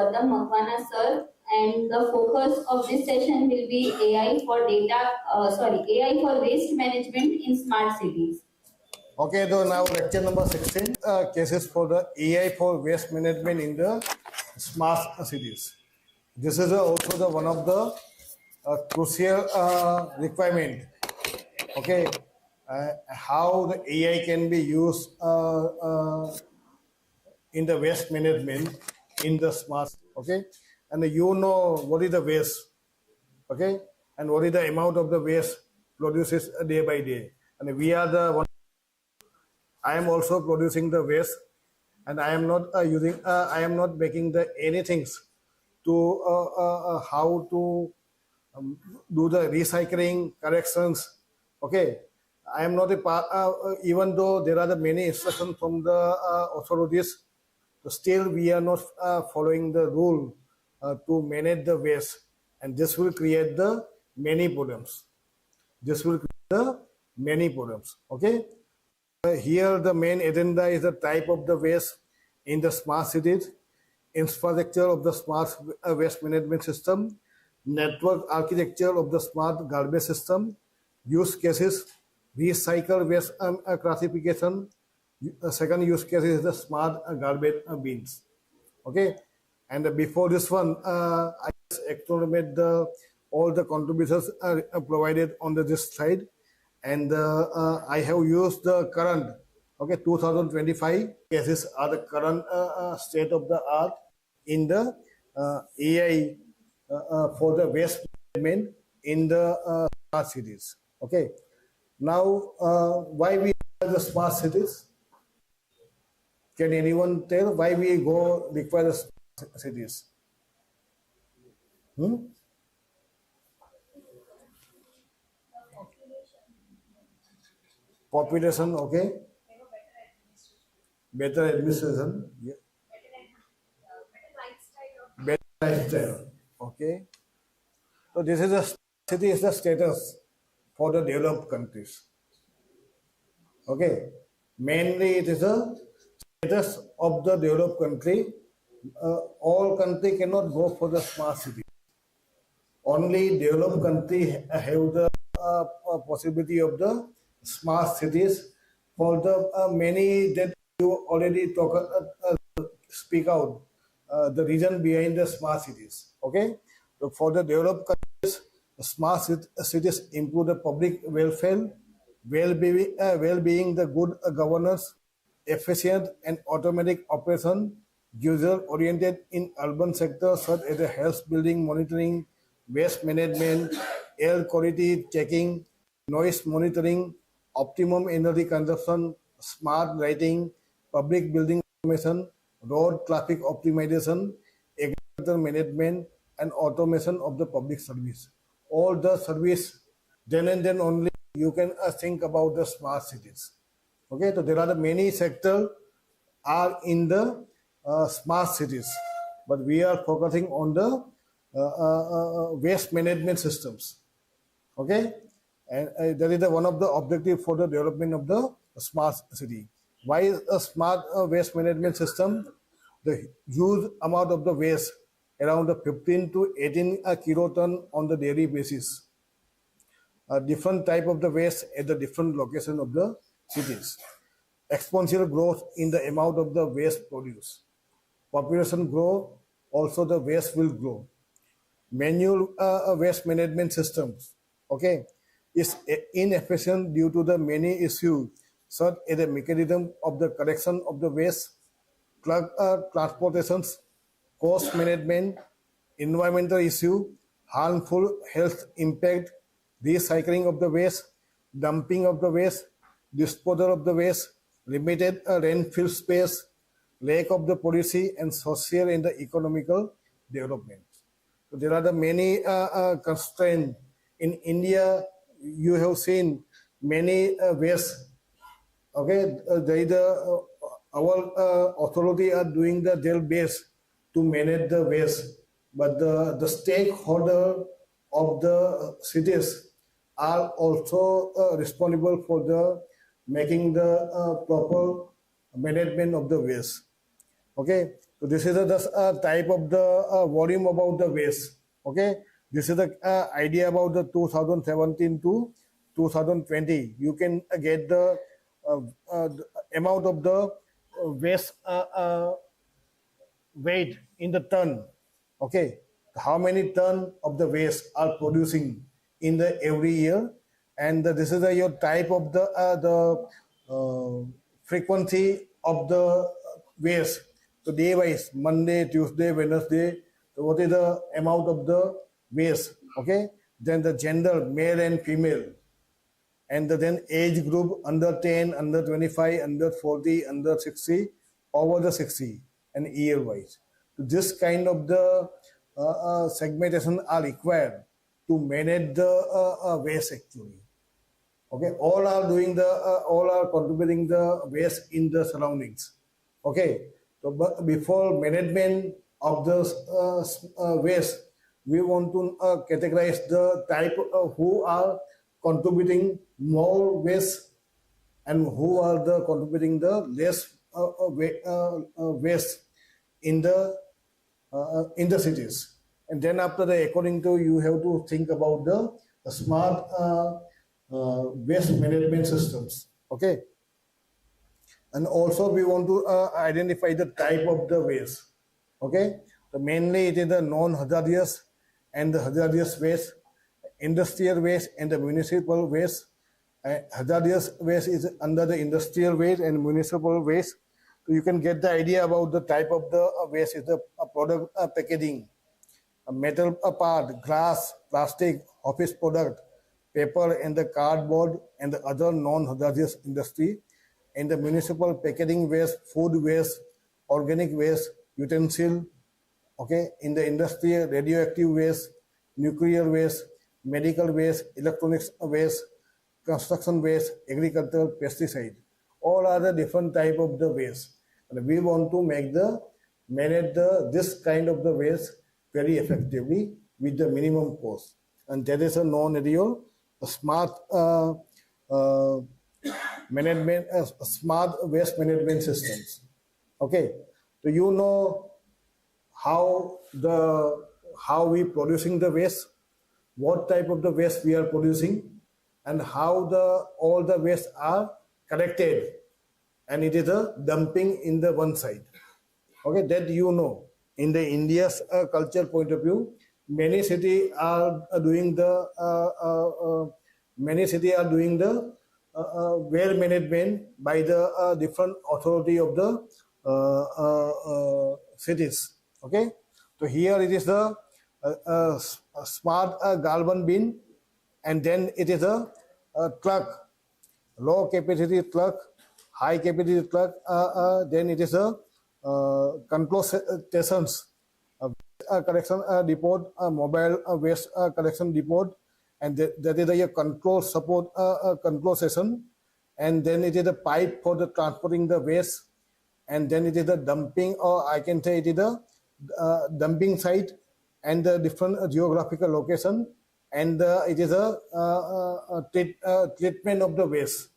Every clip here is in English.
Gautam Makwana sir, and the focus of this session will be AI for AI for waste management in smart cities. Okay, so now lecture number 16, cases for the AI for waste management in the smart cities. This is also the one of the crucial requirement. Okay, how the AI can be used in the waste management in the smart. Okay, and you know what is the waste. Okay, and what is the amount of the waste produces day by day, and we are the one. I am also producing the waste, and I am not I am not making the anything to how to do the recycling corrections. Okay, I am not a part. Even though there are the many instructions from the authorities, still we are not following the rule to manage the waste, and this will create the many problems. This will create the many problems. Okay. Here, the main agenda is the type of the waste in the smart cities, infrastructure of the smart waste management system, network architecture of the smart garbage system, use cases, recycle waste classification. Second use case is the smart garbage bins. Okay, and before this one, I just acknowledge all the contributors provided on this slide, and I have used the current, okay, 2025 cases are the current state of the art in the AI for the waste management in the smart cities. Okay, now why we have the smart cities? Can anyone tell why we go require the smart cities? Hmm? Population, okay. Better administration, yeah. Better lifestyle, okay. So this is a city is the status for the developed countries. Okay, mainly it is a status of the developed country. All country cannot go for the smart city. Only developed country have the possibility of the smart cities. For the many that you already speak out the reason behind the smart cities. Okay, so for the developed countries, cities improve the public welfare, well-being, the good governance, efficient and automatic operation, user-oriented in urban sectors such as the health building monitoring, waste management, air quality checking, noise monitoring, optimum energy consumption, smart lighting, public building automation, road traffic optimization, agricultural management, and automation of the public service. All the service, then and then only you can think about the smart cities. Okay, so there are the many sectors are in the smart cities, but we are focusing on the waste management systems. Okay, and that is the one of the objective for the development of the smart city. Why is a smart waste management system? The huge amount of the waste, around the 15 to 18 kiloton on the daily basis, different type of the waste at the different location of the cities, exponential growth in the amount of the waste produced. Population grow, also the waste will grow. Manual waste management systems, okay, is inefficient due to the many issues such as the mechanism of the collection of the waste, transportations, cost management, environmental issue, harmful health impact, recycling of the waste, dumping of the waste, disposal of the waste, limited landfill space, lack of the policy, and social and the economical development. So there are the many constraints. In India, you have seen many waste. Okay, our authority are doing their best to manage the waste, but the stakeholder of the cities are also responsible for the making the proper management of the waste. Okay, So this is the type of the volume about the waste. Okay, this is the idea about the 2017 to 2020. You can get the amount of the waste weight in the ton. Okay, how many ton of the waste are producing in the every year, and this is your type of the frequency of the waste. So day wise, Monday, Tuesday, Wednesday. So what is the amount of the waste? Okay, then the gender, male and female, and then age group under 10, under 25, under 40, under 60, over the 60, and year wise. So this kind of the segmentation are required to manage the waste actually. Okay, all are contributing the waste in the surroundings. Okay, so but before management of the waste, we want to categorize the type of who are contributing more waste and who are the contributing the less waste in the cities. And then after that, according to you have to think about the smart waste management systems. Okay, and also we want to identify the type of the waste. Okay, so mainly it is the non-hazardous and the hazardous waste, industrial waste and the municipal waste. Hazardous waste is under the industrial waste and municipal waste. So you can get the idea about the type of the waste is the product packaging, a metal part, glass, plastic, office product, paper and the cardboard and the other non-hazardous industry, and the municipal packaging waste, food waste, organic waste, utensil, okay, in the industry, radioactive waste, nuclear waste, medical waste, electronics waste, construction waste, agricultural pesticide. All are the different type of the waste. And we want to manage this kind of the waste very effectively with the minimum cost. And that is a non-ideal, a smart management, smart waste management systems. Okay, so you know how we producing the waste, what type of the waste we are producing, and how all the waste are collected, and it is a dumping in the one side. Okay, that you know. In the India's culture point of view, many cities are doing the waste management by the different authority of the cities. Okay, so here it is a smart carbon bin, and then it is a truck, low capacity truck, high capacity truck. Then it is a control stations, collection depot, mobile waste collection depot, and that is a control support control station, and then it is a pipe for the transporting the waste, and then it is the dumping, or I can say it is the dumping site and the different geographical location, and it is a treatment of the waste.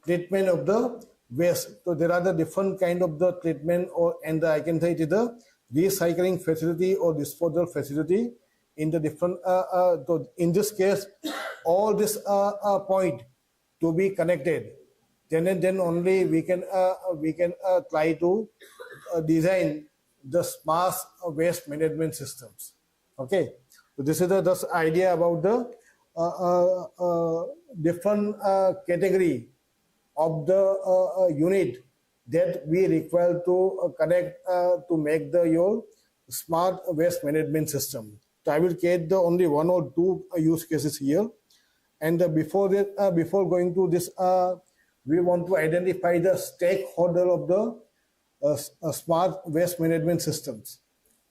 Treatment of the waste. So there are the different kind of the treatment, or and I can say it is the recycling facility or disposal facility in the different. So in this case, all this point to be connected. Then and then only we can try to design the smart waste management systems. Okay, so this is the idea about the different category of the unit that we require to connect to make your smart waste management system. So I will create the only one or two use cases here, and before going to this, we want to identify the stakeholder of the smart waste management systems.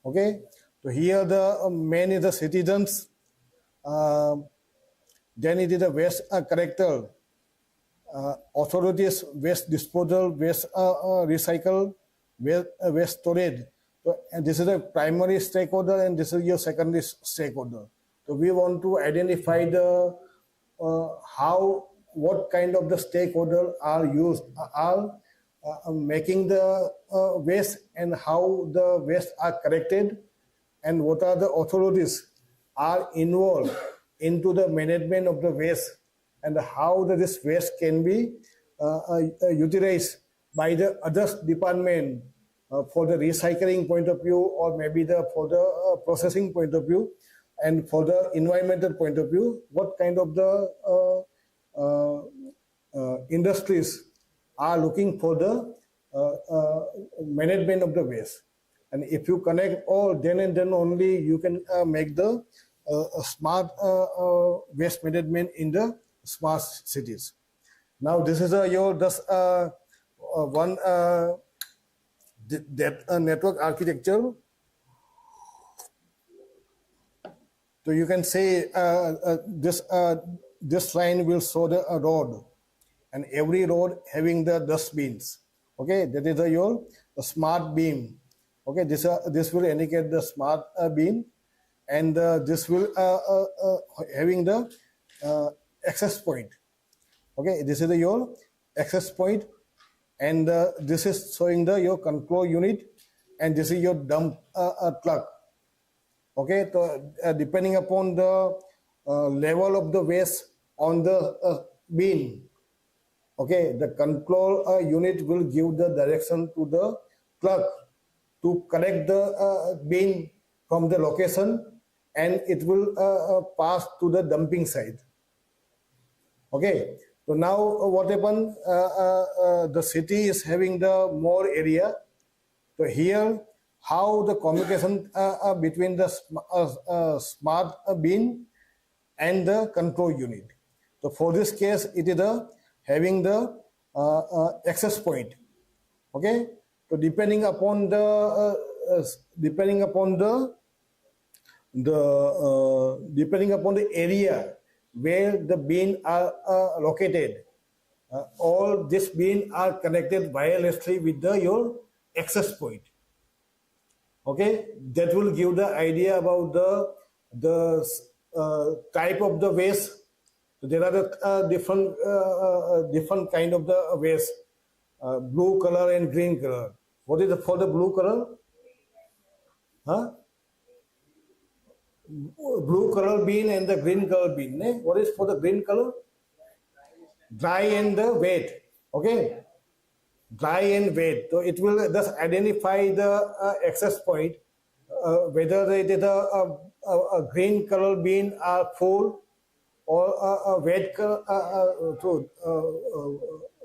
Okay, so here the main is the citizens, then it is the waste collector, authorities, waste disposal, waste recycle, waste storage. So, and this is a primary stakeholder, and this is your secondary stakeholder. So we want to identify the what kind of the stakeholder are making the waste and how the waste are collected, and what are the authorities are involved into the management of the waste, and how this waste can be utilized by the other department for the recycling point of view, or maybe for the processing point of view, and for the environmental point of view, what kind of the industries are looking for the management of the waste. And if you connect all, then and then only you can make the smart waste management in the smart cities. Now this is your just one network architecture. So you can say this line will show the road, and every road having the dustbins. Okay, that is your smart beam. Okay, this will indicate the smart beam, and this will having the access point. Okay, this is your access point, and this is showing your control unit, and this is your dump truck. Okay, so depending upon the level of the waste on the bin, okay, the control unit will give the direction to the truck to collect the bin from the location, and it will pass to the dumping site. Okay, so now what happened? The city is having the more area. So here, how the communication between the smart bin and the control unit. So for this case, it is having the access point. Okay, so depending upon the area where the bin are located, all these bin are connected wirelessly with your access point. Okay, that will give the idea about the type of the waste. There are the different kind of the waste, blue color and green color. What is for the blue color? Huh? Blue color bin and the green color bin. Eh? What is for the green color? Dry and the wet. Okay, dry and wet. So it will just identify the access point, whether it is a green color bin are full, or a wet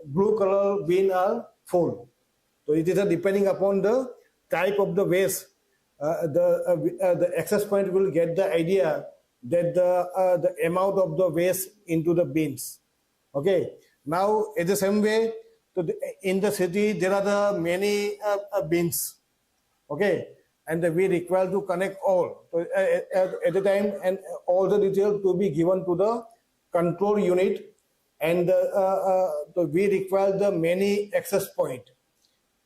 blue color bin are full. So it is depending upon the type of the waste. The access point will get the idea that the amount of the waste into the bins. Okay. Now, in the same way, in the city there are the many bins. Okay, and we require to connect all. So at the time, and all the details to be given to the control unit, and so we require the many access point.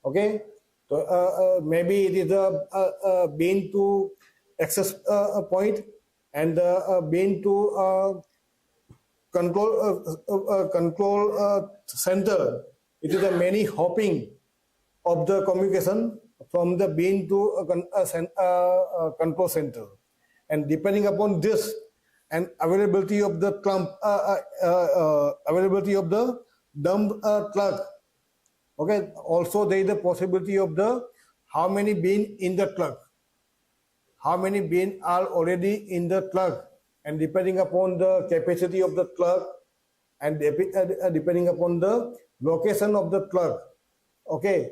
Okay, so maybe it is a bin to access point, and bin to control center. It is a many hopping of the communication from the bin to control center, and depending upon this and availability of the availability of the dump truck. Okay, also there is the possibility of the how many bin in the truck, how many bin are already in the truck, and depending upon the capacity of the truck, and depending upon the location of the truck. Okay,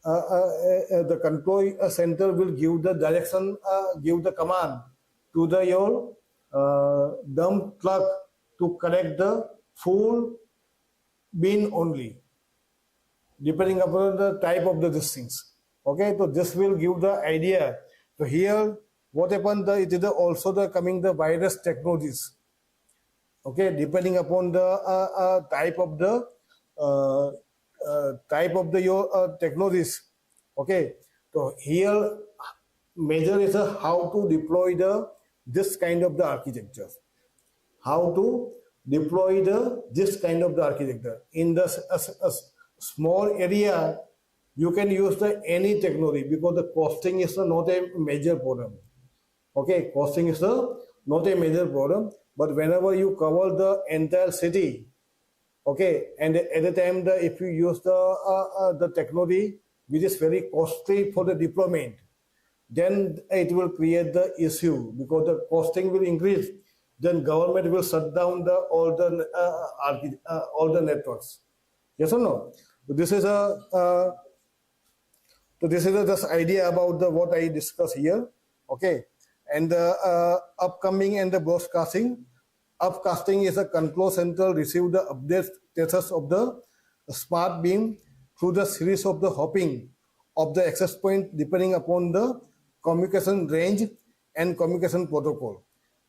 the control center will give the direction, give the command to your dump truck to collect the full bin only, depending upon the type of these things. Okay, so this will give the idea. So here, what happened? It is also the coming the virus technologies. Okay, depending upon the type of your technologies. Okay, so here major is how to deploy this kind of the architecture. How to deploy this kind of the architecture in the small area, you can use the any technology because the costing is not a major problem. Okay, costing is not a major problem, but whenever you cover the entire city, okay, and at the time if you use the technology which is very costly for the deployment, then it will create the issue because the costing will increase. Then government will shut down all the networks. Yes or no? So this is a just idea about the what I discuss here. Okay, and the upcoming and the broadcasting. Upcasting is a control center receive the update status of the smart beam through the series of the hopping of the access point depending upon the communication range and communication protocol.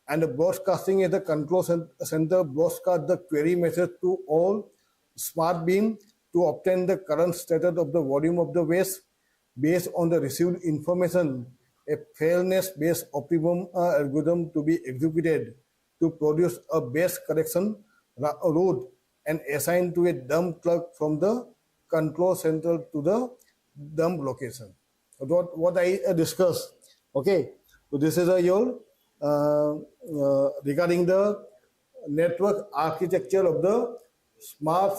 And the broadcasting is the control center broadcast the query message to all smart beam to obtain the current status of the volume of the waste based on the received information. A fairness-based optimum algorithm to be executed to produce a base correction route and assigned to a dump truck from the control center to the dump location. What I discussed. Okay, so this is your regarding the network architecture of the smart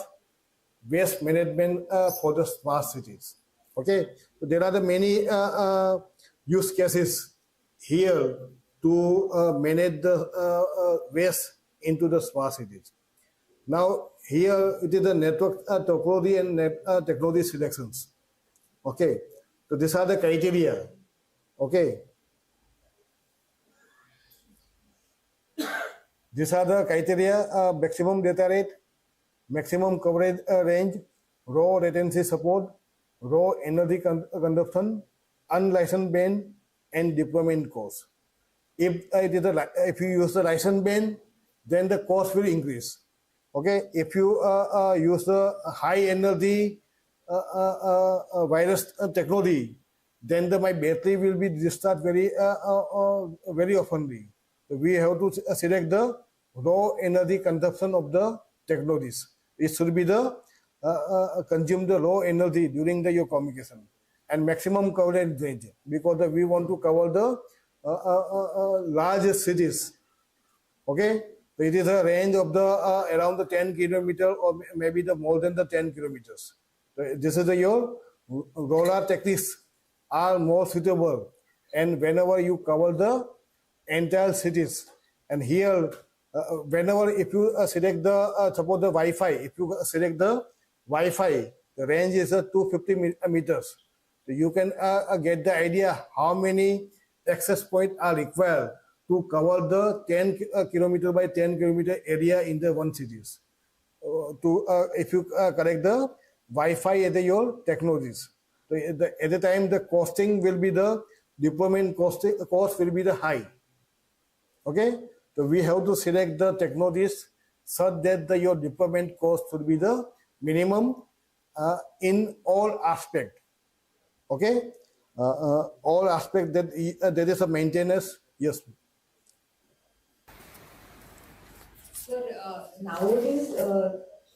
waste management for the smart cities. Okay, so there are the many use cases here to manage the waste into the smart cities. Now here it is the network topology and technology selections. Okay, so these are the criteria. Okay, these are the criteria: maximum data rate, maximum coverage range, raw latency support, raw energy consumption, unlicensed band, and deployment cost. If you use the licensed band, then the cost will increase. Okay, if you use the high energy virus technology, then my battery will be discharged very oftenly. So we have to select the raw energy consumption of the technologies. It should be the consume the raw energy during your communication and maximum coverage range because we want to cover the large cities. Okay, so it is a range of the around the 10 kilometer or maybe the more than the 10 kilometers. So this is your roller techniques are more suitable, and whenever you cover the entire cities, and here whenever if you select the suppose the Wi-Fi, if you select the Wi-Fi, the range is 250 meters. So you can get the idea how many access points are required to cover the 10 kilometer by 10 kilometer area in the one cities. If you correct the Wi-Fi at your technologies, so at the time the costing will be the deployment cost will be the high. Okay, so we have to select the technologies such that your deployment cost should be the minimum in all aspect. Okay, all aspect that there is a maintenance. Yes. Sir, nowadays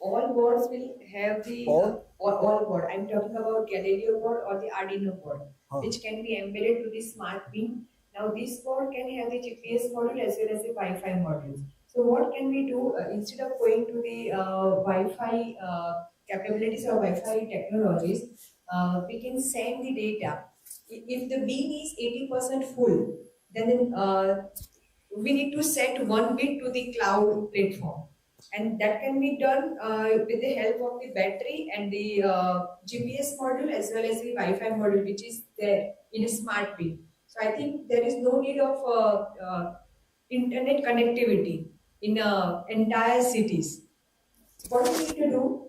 all boards will have the all board. I'm talking about Galileo board or the Arduino board, which can be embedded to the smart beam. Now this board can have the GPS module as well as the Wi-Fi modules. So what can we do instead of going to the Wi-Fi capabilities or Wi-Fi technologies? We can send the data. If the beam is 80% full, then we need to set one bit to the cloud platform, and that can be done with the help of the battery and the GPS module as well as the Wi-Fi module which is there in a smart beam. So I think there is no need of internet connectivity in entire cities. What we need to do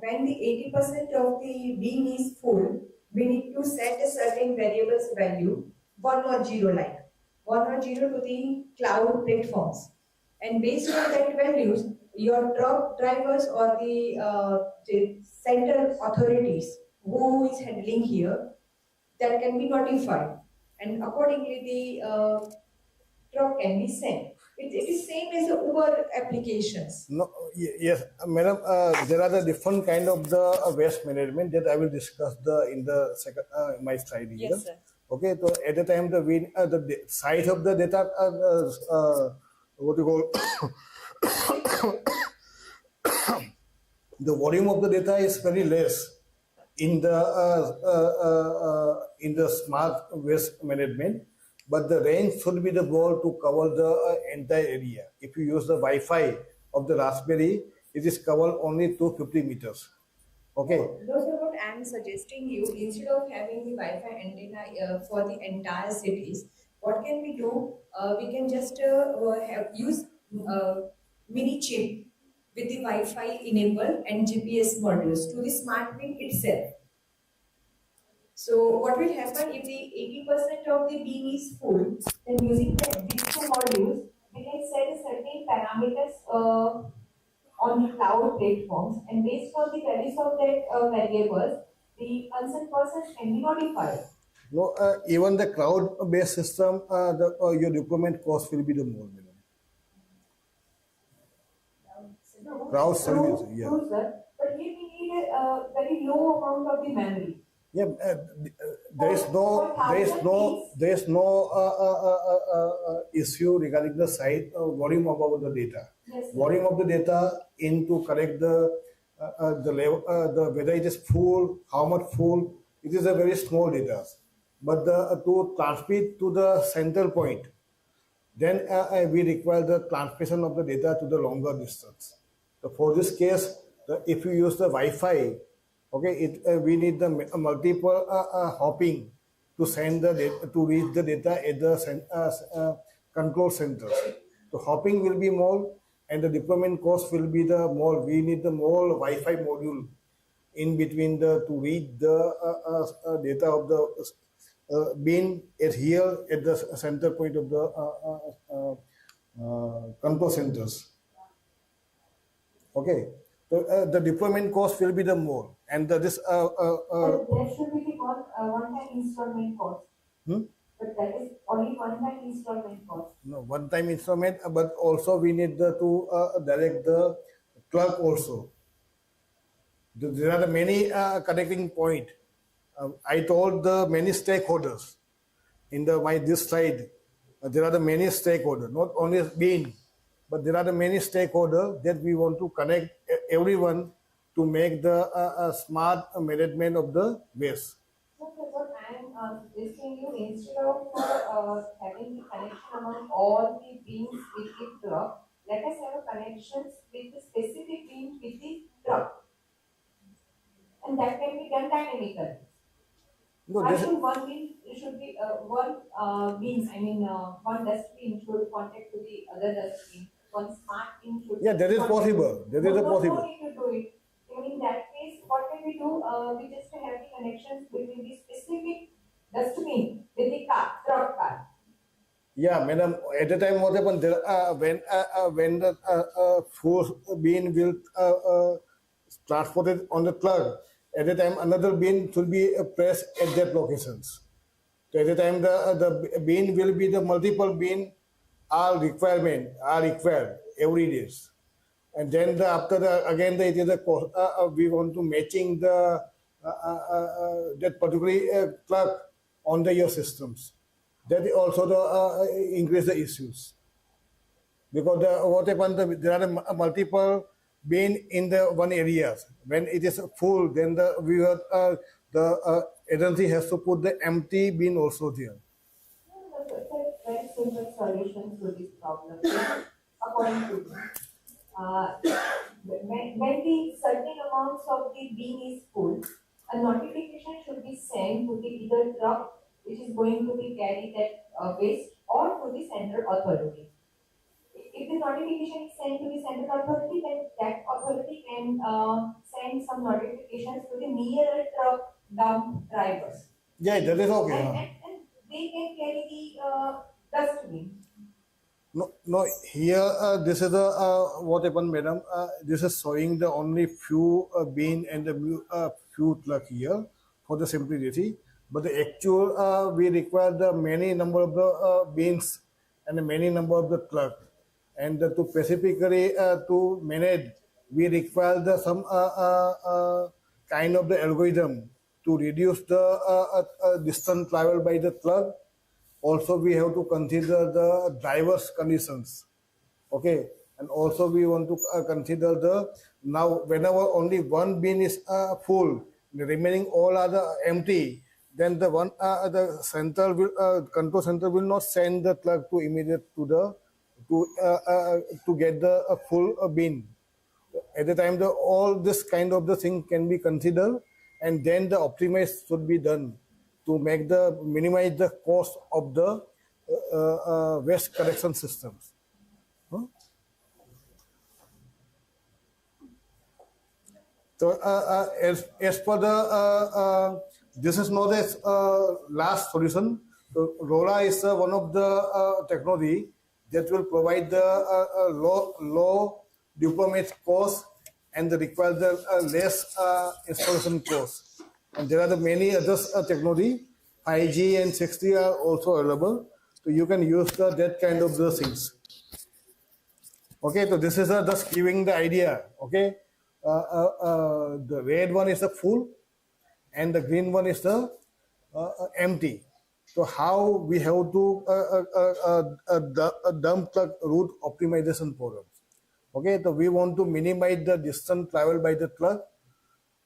when the 80% of the beam is full, we need to set a certain variables value, 1 or 0 like. 1 or 0 to the cloud platforms, and based on that values, your truck drivers or the central authorities who is handling here, that can be notified, and accordingly the truck can be sent. It is same as the Uber applications. No, yes, madam. There are the different kind of the waste management that I will discuss in the second my slide here. Yes, sir. Okay, so at the time the size of the data, what you call the volume of the data is very less in the smart waste management, but the range should be the goal to cover the entire area. If you use the Wi-Fi of the Raspberry, it is covered only 250 meters. Okay. Those are what I'm suggesting you. Instead of having the Wi-Fi antenna for the entire cities, what can we do? We can just use mini chip with the Wi-Fi enabled and GPS modules to the smart bin itself. So what will happen if the 80% of the bin is full? Then using these two modules, we can set a certain parameters on the cloud platforms, and based on the values of that variables, the concerned person can be notified. No, even the cloud-based system, your deployment cost will be the more. Cloud service, yeah. True, sir. But here we need a very low amount of the memory. Yeah, there is no issue regarding the size volume of the data. Yes, volume of the data to correct the level, the whether it is full, how much full. It is a very small data, but to transmit to the central point, then we require the transmission of the data to the longer distance. So for this case, if you use the Wi-Fi, okay, we need the multiple hopping to send the data, to reach the data at the control centers. So hopping will be more, and the deployment cost will be the more. We need the more Wi-Fi module in between to reach the data of the bin at here at the center point of the control centers. Okay, so the deployment cost will be the more, and there should be the one-time installment cost. But that is only one-time installment cost. No, one-time installment, but also we need to direct the clerk also. There are many connecting points. I told the many stakeholders in this slide. There are the many stakeholders, not only being, but there are the many stakeholders that we want to connect everyone to make the smart management of the waste. What I'm suggesting you, instead of having the connection among all the bins with the truck, let us have a connections with the specific bin with the truck, and that can be done dynamically. No, I think one bin should be one dustbin should contact to the other dustbin. One smart bin should. Yeah, that is possible. That is possible. No need to do it. In that case, what can we do? We just have the connections between the specific dustbin with the truck car. Yeah, madam. At the time, what happened? When the full bin will transported on the truck, at the time another bin should be pressed at that locations. So at the time the bin will be the multiple bin are required every day. And then it is we want to matching the that particular clerk on your systems. That also increase the issues, because what happened, there are multiple bin in the one area. When it is full, then the agency has to put the empty bin also there. Very simple solution to this problem. According to me, when the certain amounts of the bin is full, a notification should be sent to the either truck which is going to be carry that waste, or to the central authority. If the notification is sent to the central authority, then that authority can send some notifications to the nearer truck dump drivers. Yeah, that is okay. And they can carry the dustbin. No. Here, this is what happened, madam. This is showing the only few bin and the few truck here for the simplicity. But the actual, we require the many number of the bins and the many number of the truck. and to specifically to manage, we require some kind of the algorithm to reduce the distance traveled by the truck. Also, we have to consider the driver's conditions. Okay, and also we want to consider the now whenever only one bin is full, the remaining all are the empty. Then the center will control center will not send the truck to immediate to the to get the full bin. At the time, all this kind of the thing can be considered, and then the optimize should be done to make the minimize the cost of the waste collection systems. Huh? So as per the this is not a last solution. So ROLA is one of the technology that will provide the low deployment cost and require the less installation cost. And there are the many other technology, 5G and 6G are also available. So you can use that kind of the things. Okay, so this is just giving the idea. Okay, the red one is the full, and the green one is the empty. So how we have to dump truck route optimization programs. Okay, so we want to minimize the distance traveled by the truck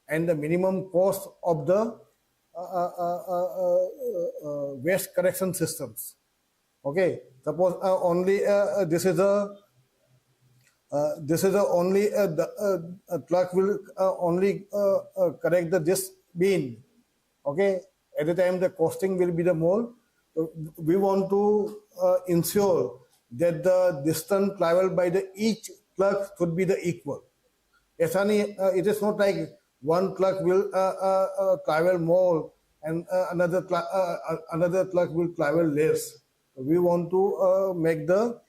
and the minimum cost of the waste collection systems. Okay, suppose only this is a only a truck will only collect this bin. Okay, at the time the costing will be the more. So we want to ensure that the distance traveled by the each truck should be the equal. It is not like one truck will travel more and another truck will travel less. We want to make the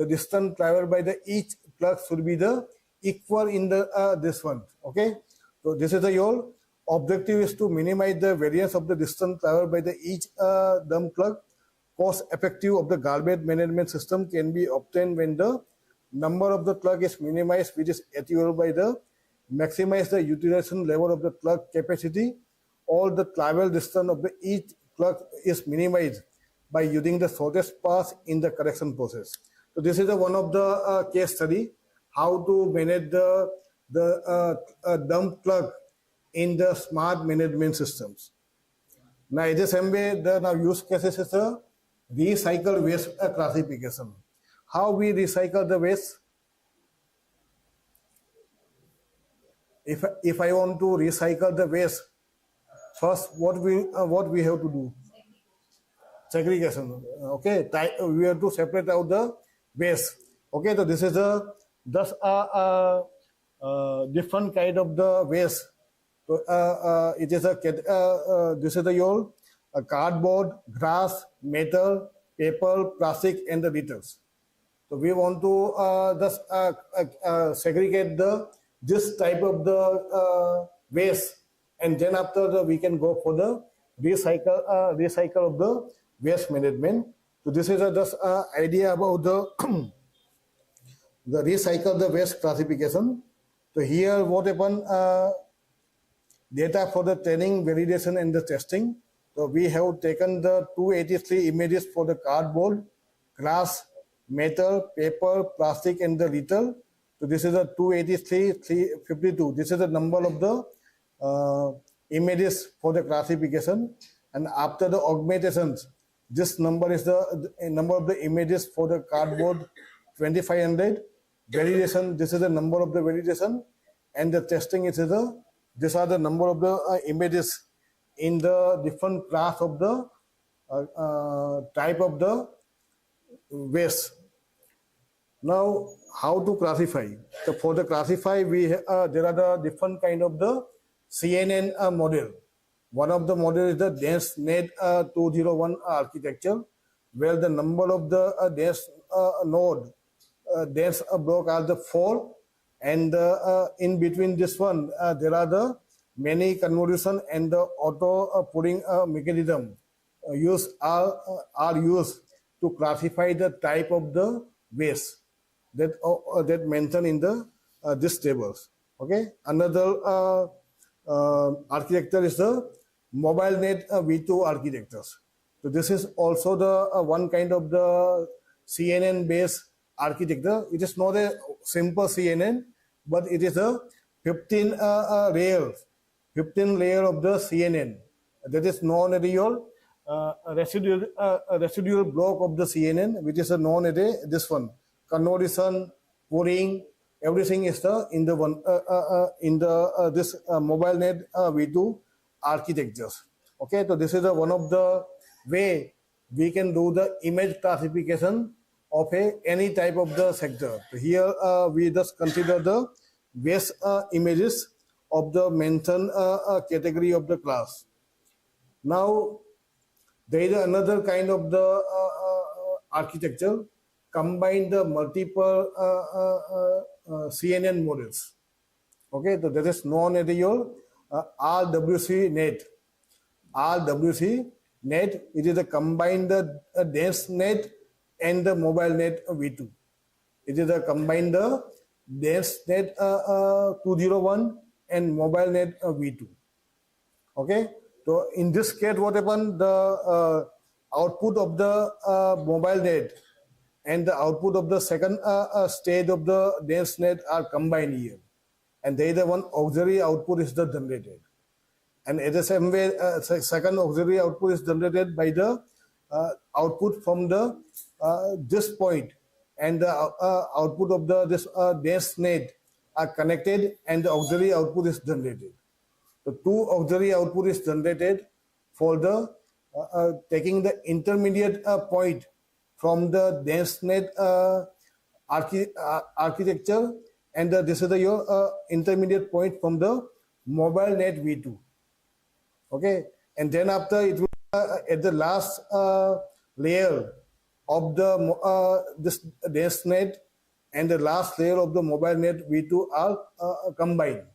distance traveled by the each truck should be the equal in the this one. Okay, so this is your objective is to minimize the variance of the distance traveled by the each dump truck. Cost effective of the garbage management system can be obtained when the number of the truck is minimized, which is achievable by the maximize the utilization level of the truck capacity. All the travel distance of the each truck is minimized by using the shortest path in the collection process. So this is one of the case study how to manage the dump truck in the smart management systems. Now, in the same way, the now use cases is a recycle waste classification. How we recycle the waste? If I want to recycle the waste, first what we have to do? Segregation. Okay, we have to separate out the waste. Okay, so this is just a different kind of the waste. So it is this is your cardboard, glass, metal, paper, plastic, and the litters. So we want to just segregate this type of the waste, and then after we can go for the recycle of the waste management. So this is just idea about the the recycle the waste classification. So here what happened? Data for the training, validation, and the testing. So we have taken the 283 images for the cardboard, glass, metal, paper, plastic, and the litter. So this is a 283, 352. This is the number of the images for the classification. And after the augmentations, this number is the number of the images for the cardboard, 2500. Validation, this is the number of the validation. And the testing is these are the number of the images in the different class of the type of the waste. Now, how to classify? So for the classify, there are the different kind of the CNN model. One of the model is the dense net 201 architecture, where the number of the dense node, dense block are the 4, and in between this one, there are the many convolution and the auto pulling mechanism are used to classify the type of the waste. that mentioned in the this tables. Okay. Another architecture is the mobile net V2 architectures. So this is also the one kind of the CNN based architecture. It is not a simple CNN, but it is a 15 layer of the CNN. That is non-array residual block of the CNN, which is a non-array. This one, convolution, pouring, everything is the in the one in the this mobile net V2 architectures. Okay, so this is one of the way we can do the image classification of any type of the sector. So here we just consider the base images of the mentioned category of the class. Now there is another kind of the architecture combine the multiple CNN models. Okay, so that is non-aerial RWC net. RWC net, it is a combined dense net and the mobile net V2. It is a combined dense net 201 and mobile net V2. Okay, so in this case, what happened? The output of the mobile net and the output of the second stage of the dense net are combined here, and there is one auxiliary output is the generated, and at the same way, second auxiliary output is generated by the output from the this point, and the output of the this dense net are connected, and the auxiliary output is generated. The two auxiliary output is generated for the taking the intermediate point from the dense net architecture, and this is the your intermediate point from the mobile net V2. Okay, and then after it will at the last layer of the this dense net and the last layer of the mobile net V2 are combined,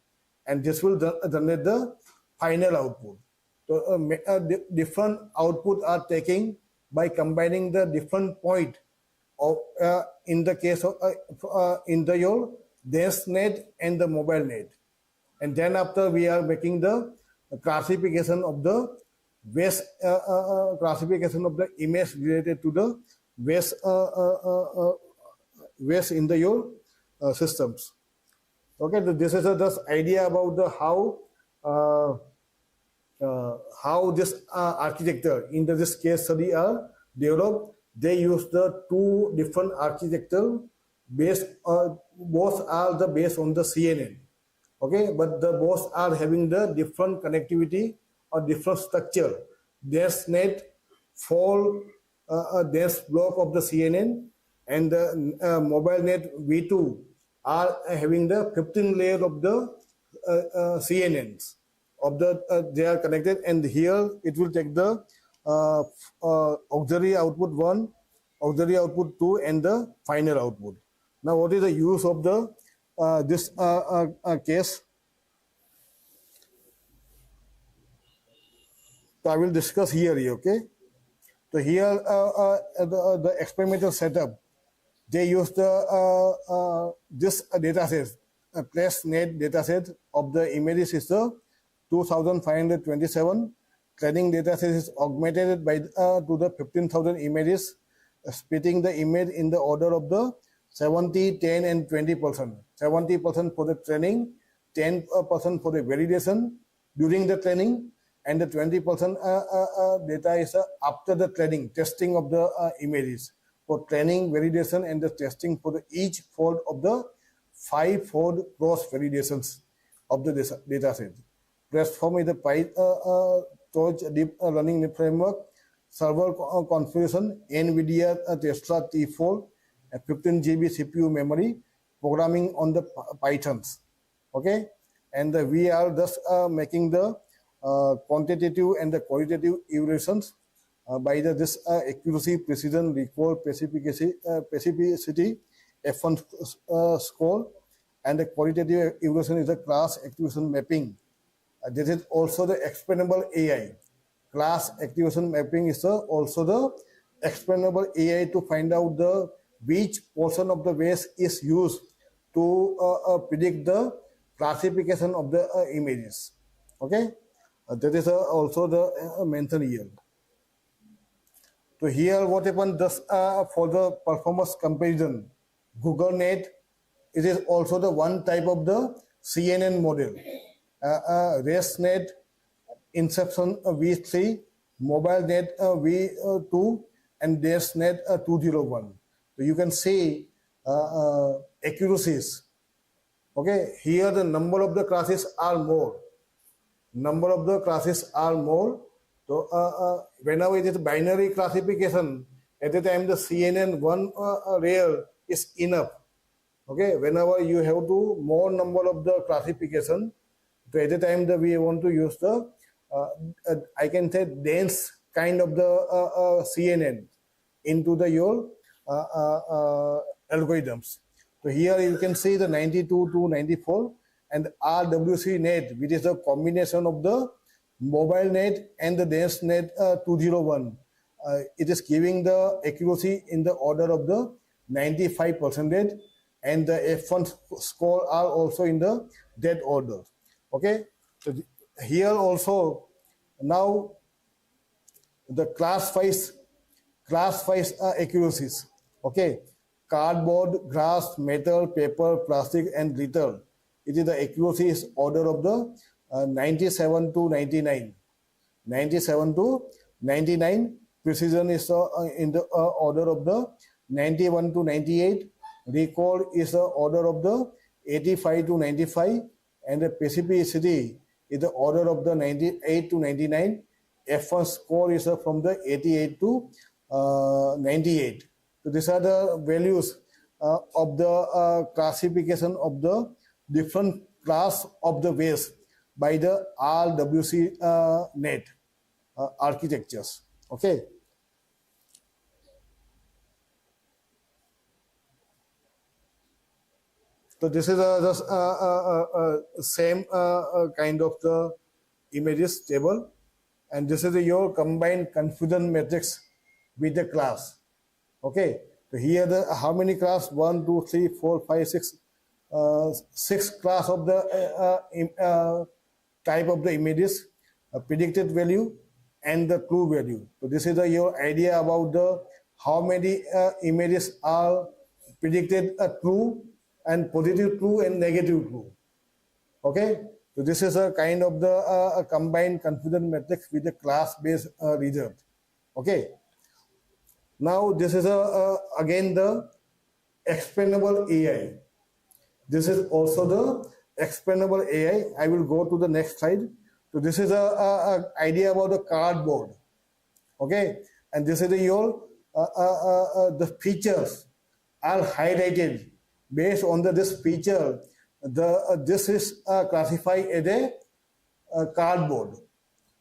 and this will generate the final output. So different output are taking by combining the different point of in the case of in the your dense net and the mobile net, and then after we are making the classification of the base classification of the image related to the base base in the your systems. Okay, so this is just idea about the how this architecture in this case study are developed. They use the two different architecture based both are the based on the CNN. Okay, but the both are having the different connectivity or different structure. Dense net fall a dense block of the CNN, and the mobile net V2 are having the 15 layer of the CNNs of the they are connected, and here it will take the auxiliary output 1, auxiliary output 2, and the final output. Now what is the use of the this case? So I will discuss here. Okay, so here the experimental setup, they use the this data set, place net data set of the images is the 2527. Training data set is augmented by to the 15,000 images, splitting the image in the order of the 70, 10, and 20%. 70% for the training, 10% for the validation during the training, and the 20% data is after the training, testing of the images. For training, validation, and the testing for the each fold of the 5-fold cross validations of the data set. Platform is the PyTorch deep learning framework, server configuration, NVIDIA Tesla T4, 15 GB CPU memory, programming on the Pythons. Okay, and we are just making the quantitative and the qualitative evaluations by this accuracy, precision, recall, specificity, F1 score, and the qualitative evaluation is the class activation mapping. This is also the explainable AI. Class activation mapping is also the explainable AI to find out the which portion of the waist is used to predict the classification of the images. Okay, that is also the mentioned here. So here what happened just for the performance comparison, Google Net, it is also the one type of the CNN model. ResNet, Inception V3, MobileNet V2, and DesNet 201. So you can see accuracies. Okay, here the number of the classes are more. Number of the classes are more. So whenever it is binary classification, at the time the CNN one layer is enough. Okay, whenever you have to more number of the classification, so at the time that we want to use the I can say dense kind of the CNN into the your algorithms. So here you can see the 92 to 94 and RWC net, which is a combination of the mobile net and the dense net 201. It is giving the accuracy in the order of the 95%, and the F1 score are also in the that order. Okay, so here also now the class wise accuracies. Okay, cardboard, glass, metal, paper, plastic, and glitter. It is the accuracy is order of the 97 to 99. 97 to 99. Precision is in the order of the 91 to 98. Recall is the order of the 85 to 95. And the specificity is the order of the 98 to 99. F1 score is from the 88 to 98. So these are the values of the classification of the different class of the waste by the RWC net architectures. Okay. So this is the same kind of the images table, and this is your combined confusion matrix with the class. Okay. So here the how many class? 1, 2, 3, 4, 5, 6. 6 class of the type of the images, predicted value and the true value. So this is your idea about the how many images are predicted true and positive true and negative true. Okay, so this is a kind of the combined confusion matrix with the class based result. Okay, now this is again the explainable AI. This is also the explainable AI. I will go to the next slide. So this is a idea about the cardboard. Okay, and this is your the features are highlighted based on this feature. This is classified as a cardboard.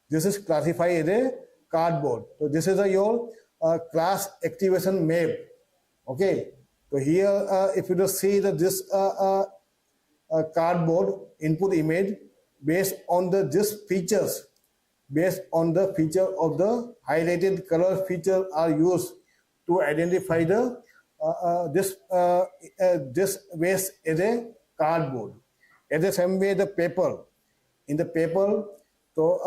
This is classified as a cardboard. So this is your class activation map. Okay. So here, if you just see that this cardboard input image based on this features, based on the feature of the highlighted color feature are used to identify the this waste as a cardboard. At the same way, the paper in the paper, so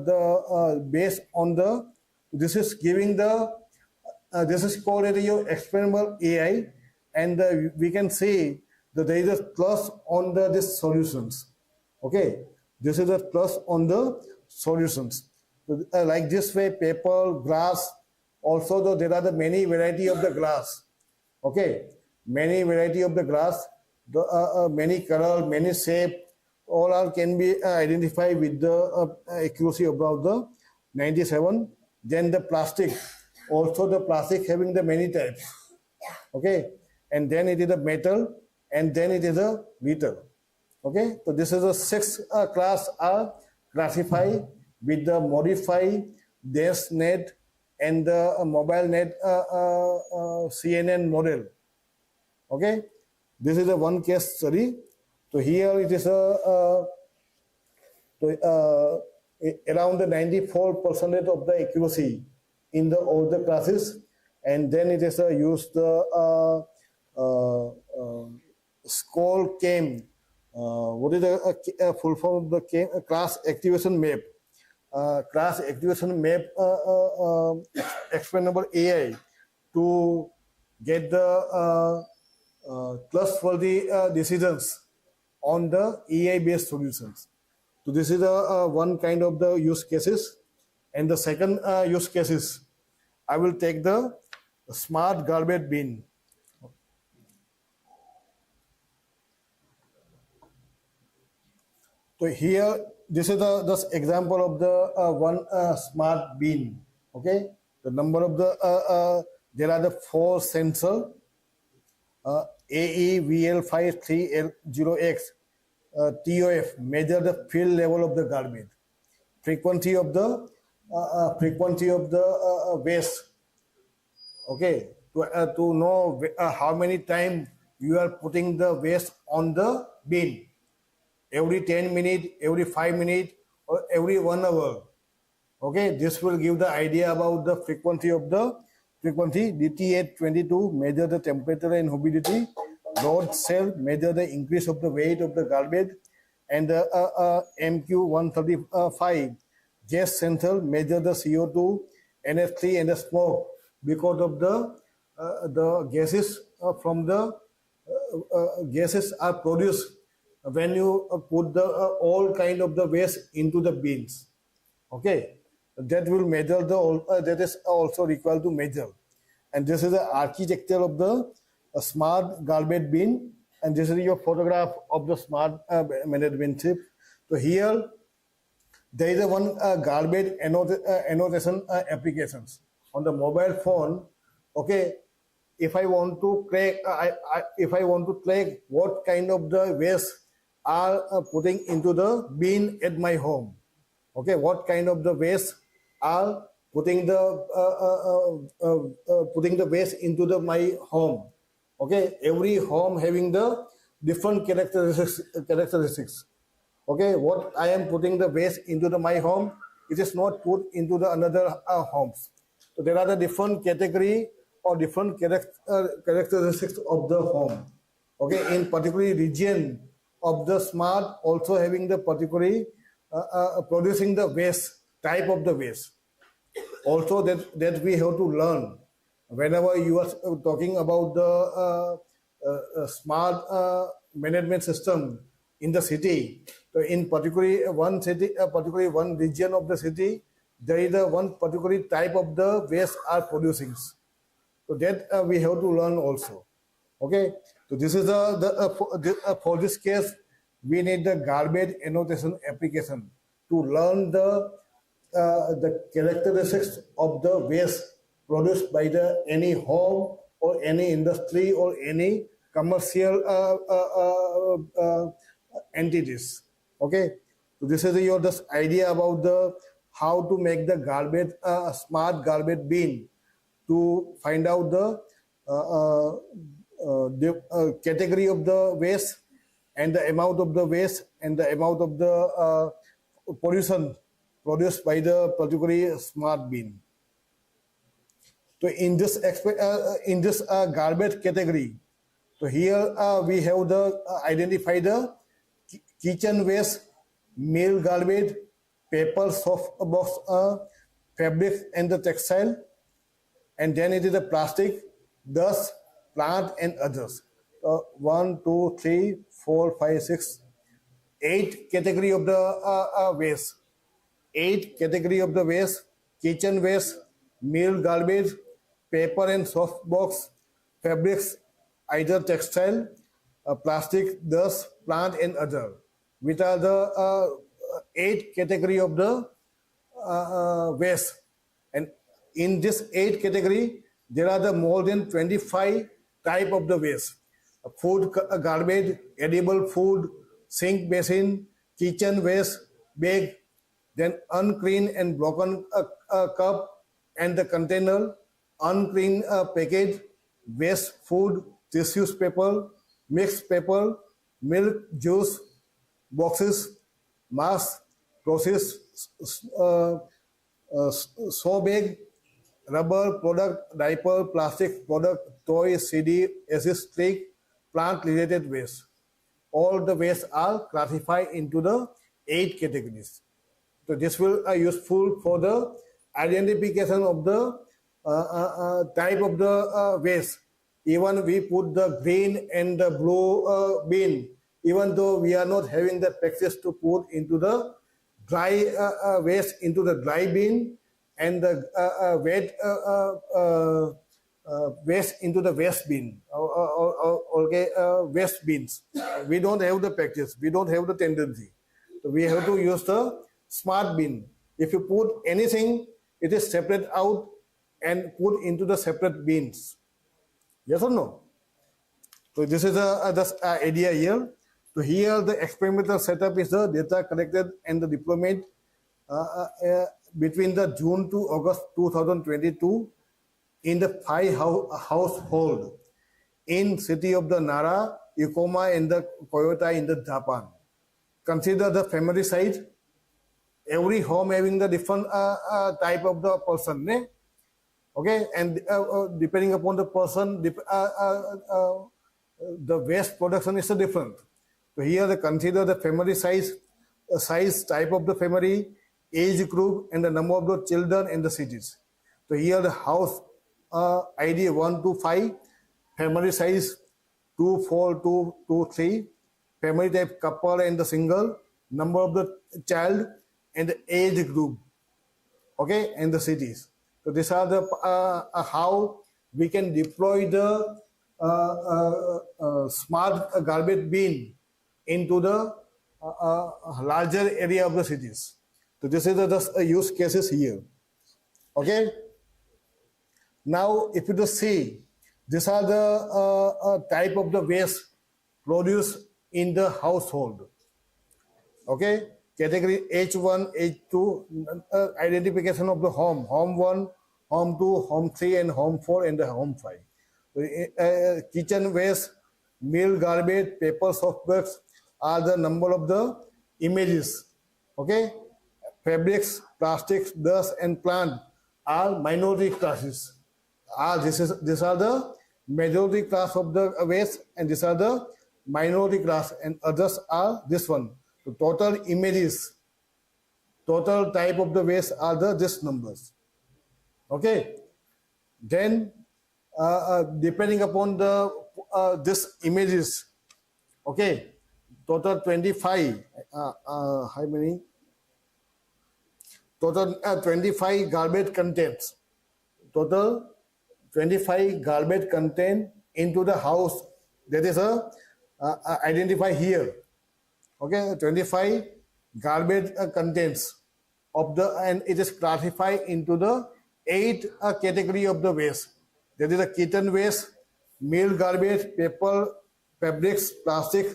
the based on the this is giving the this is called as your explainable AI. And we can see that there is a plus on the this solutions. Okay, this is a plus on the solutions. So, like this way, paper, glass. Also, though there are the many variety of the glass. Okay, many variety of the glass, the many color, many shape. All are can be identified with the accuracy about the 97. Then the plastic. Also, the plastic having the many types. Okay. And then it is a metal, and then it is a metal. Okay, so this is a 6 class are classified with the modified dense net and the mobile net CNN model. Okay, this is a one case study. So here it is around the 94% of the accuracy in the all the classes. and then it is used the SCORE came. What is the full form of the came? Class activation map. Class activation map explainable AI to get the trustworthy decisions on the AI based solutions. So this is the one kind of the use cases, and the second use cases I will take the smart garbage bin. So here, this is the this example of the one smart bin. Okay, the number of the there are the four sensor AEVL53L0X TOF measure the field level of the garbage, frequency of the waste. Okay, to know how many times you are putting the waste on the bin, every 10 minutes, every 5 minutes, or every 1 hour. Okay, this will give the idea about the frequency of the frequency. DT822 measure the temperature and humidity. Load cell measure the increase of the weight of the garbage, and the MQ135 gas sensor measure the CO2, NH3, and the smoke because of the gases from the gases are produced when you put the all kind of the waste into the bins. Okay, that will measure the that is also required to measure, and this is the architecture of the smart garbage bin, and this is your photograph of the smart management chip. So here there is a one garbage annotation applications on the mobile phone. Okay, if I want to track, if I want to track what kind of the waste are putting into the bin at my home. Okay, what kind of the waste are putting the waste into the my home. Okay, every home having the different characteristics. Okay, what I am putting the waste into the my home, it is not put into the another homes. So there are the different category or different characteristics of the home. Okay, in particular region of the smart also having the particularly producing the waste type of the waste. Also that we have to learn whenever you are talking about the smart management system in the city. So in particularly one city, particularly one region of the city, there is a one particular type of the waste are producing. So that we have to learn also. Okay, so this is for this case we need the garbage annotation application to learn the characteristics of the waste produced by the any home or any industry or any commercial entities. Okay, so this is your this idea about the how to make the garbage smart garbage bin to find out the category of the waste and the amount of the waste and the amount of the pollution produced by the particular smart bin. So in this garbage category, so here we have the identify the kitchen waste, meal garbage, paper, soft box, fabrics, and the textile, and then it is the plastic, dust, plant, and others. 1, 2, 3, 4, 5, 6, 8 category of the waste. 8 category of the waste: kitchen waste, meal garbage, paper and soft box, fabrics, either textile, plastic, dust, plant, and other, which are the 8 category of the waste. And in this 8 category, there are the more than 25 type of the waste: food garbage, edible food, sink basin, kitchen waste, bag, then unclean and broken cup and the container, unclean package, waste food, tissues paper, mixed paper, milk, juice, boxes, mask, processed sow bag, rubber product, diaper, plastic product, toy, CD, assist stick, plant-related waste. All the waste are classified into the 8 categories. So this will be useful for the identification of the type of the waste. Even we put the green and the blue bin, even though we are not having the practice to put into the dry waste into the dry bin and the wet waste into the waste bin waste bins. We don't have the practice. We don't have the tendency. So we have to use the smart bin. If you put anything, it is separate out and put into the separate bins. Yes or no? So this is the idea here. So here the experimental setup is the data collected and the deployment between the June to August 2022 in the 5 household in city of the Nara, Ikoma and the Toyota in the Japan. Consider the family size. Every home having the different type of the person. Okay, and depending upon the person, the waste production is different. So here they consider the family size, type of the family, age group, and the number of the children in the cities. So here the house ID 1 to 5, family size 2, 4, 2, 2, 3, family type couple and the single, number of the child, and the age group. Okay, and the cities. So these are the how we can deploy the smart garbage bin into the larger area of the cities. So this is the use cases here. Okay. Now, if you just see, these are the type of the waste produced in the household. Okay. Category H1, H2, identification of the home. Home 1, home 2, home 3, and home 4, and the home 5. So, kitchen waste, meal garbage, paper, soft bags are the number of the images. Okay. Fabrics, plastics, dust, and plant are minority classes. These are the majority class of the waste, and these are the minority class, and others are this one. So total images, total type of the waste are these numbers. Okay. Then depending upon the this images, okay, total 25. How many? Total 25 garbage contents. Total 25 garbage content into the house. That is identify here. Okay, 25 garbage contents of the, and it is classified into the 8 category of the waste. That is the kitchen waste, meal garbage, paper, fabrics, plastic,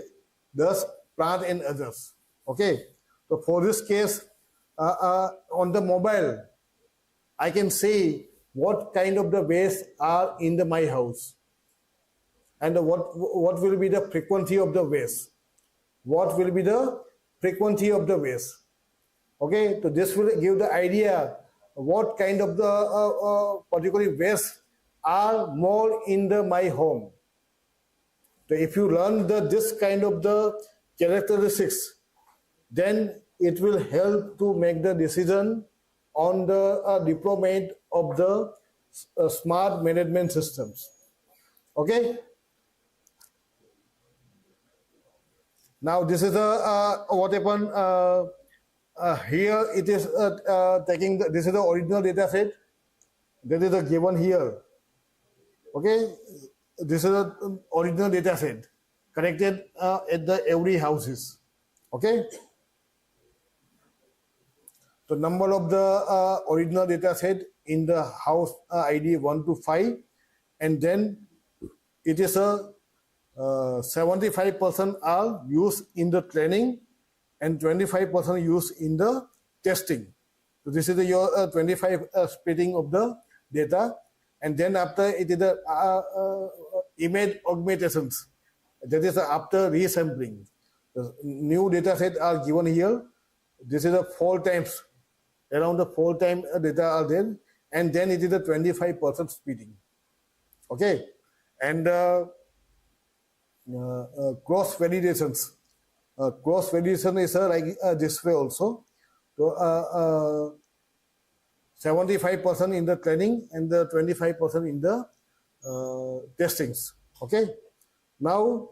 dust, plant, and others. Okay, so for this case, on the mobile, I can see what kind of the waste are in my house, and what will be the frequency of the waste. What will be the frequency of the waste? Okay, so this will give the idea what kind of the particular waste are more in my home. So if you learn this kind of the characteristics, then it will help to make the decision on the deployment of the smart management systems. Okay. Now this is what happened here. It is taking this is the original data set that is given here. Okay, this is the original data set connected at the every houses. Okay, the number of the original data set in the house ID 1 to 5, and then it is a 75% are used in the training and 25% used in the testing. So this is your 25 splitting of the data, and then after it is the image augmentations. That is after resampling. The new data set are given here. This is a 4 times, around the 4 times data are there. and then it is a 25% speeding. Okay, and cross validations. Cross validation is like this way also. So 75% in the training and the 25% in the testings. Okay, now